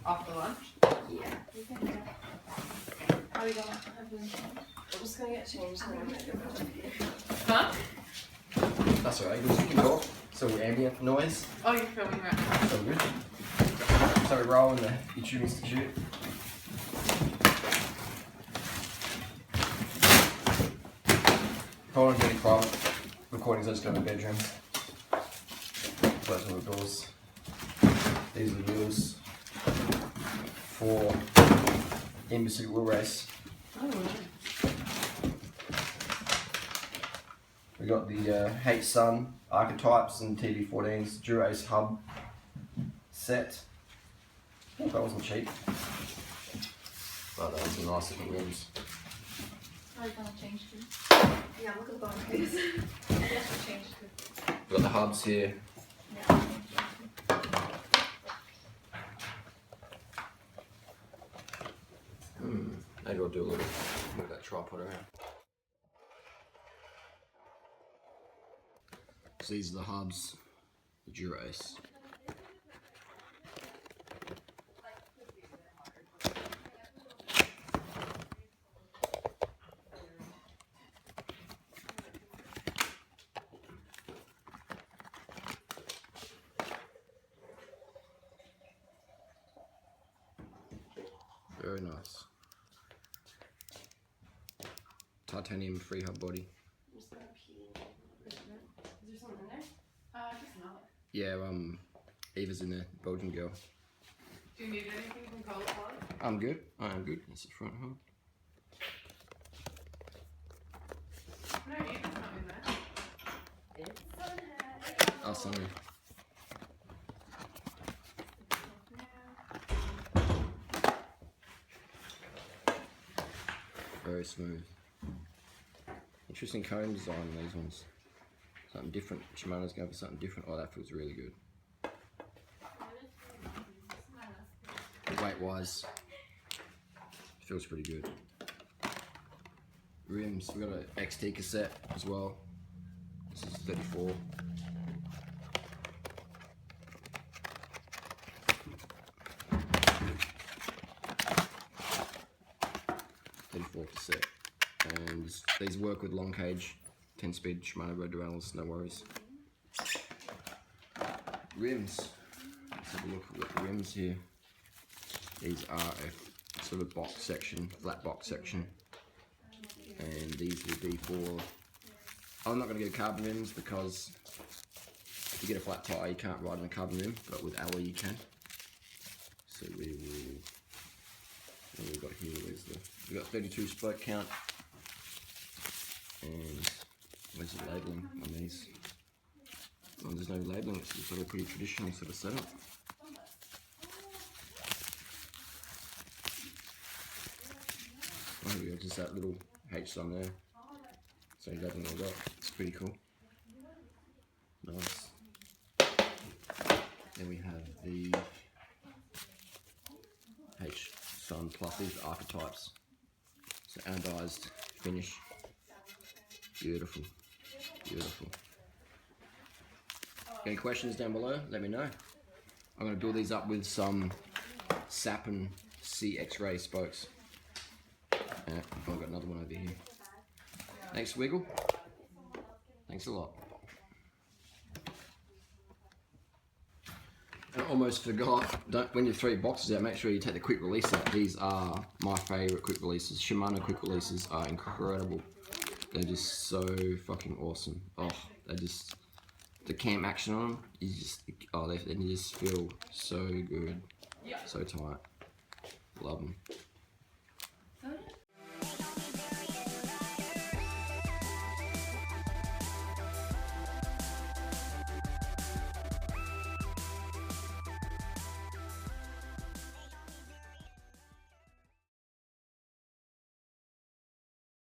After lunch? Yeah, we can do. How are we going to have lunch? I'm just going to get changed and then I'm going to go. Huh? That's alright, you can talk. So ambient noise. Oh, you're filming right now. So good. So we roll in the YouTube Institute. If I want to do any private recordings, I just go to my bedroom. Close all the doors. These are the wheels for Embassy Wheel Race. Oh, We got the H-Sun Archetypes and TV14s Dura hub set. Oh, that wasn't cheap. But that was some nice looking rims. How are you going to change to? Yeah, look at the bottom please. Yes, we changed to. We've got the hubs here. Yeah. Maybe I'll do a little move that tripod around. So these are the hubs, the Durace. Very nice. Titanium free hub body. Is there something in there? just not. Yeah, Eva's in there, Belgian girl. Do you need anything from Cauliflower? I'm good. I am good. That's the front hub. No, Eva's not in there. Oh, sorry. Very smooth. Interesting cone design on these ones. Something different. Shimano's going for something different. Oh, that feels really good. Weight wise, feels pretty good. Rims, we got an XT cassette as well. This is 34. Cassette, and these work with long cage 10-speed Shimano Road Duranos, no worries. Rims, let's have a look at the rims here. These are a sort of box section, flat box section, and these will be for, I'm not going to go carbon rims because if you get a flat tyre you can't ride on a carbon rim, but with alloy you can. So we will, what have we got here? We've got 32 spoke count, and where's the labelling on these? Well, there's no labelling, it's sort of a pretty traditional sort of setup. Oh, here we go, just that little H on there. So labelling all that, it's pretty cool. Nice. Then we have the H-Sun Plus, these are Archetypes. So anodized finish. Beautiful, beautiful. Any questions down below? Let me know. I'm going to build these up with some SAP and C X-ray spokes. I've got another one over here. Thanks, Wiggle. Thanks a lot. I almost forgot, when you throw your boxes out, make sure you take the quick release out. These are my favourite quick releases. Shimano quick releases are incredible. They're just so fucking awesome. Oh, they just, the cam action on them, you just, oh, they just feel so good. So tight. Love them.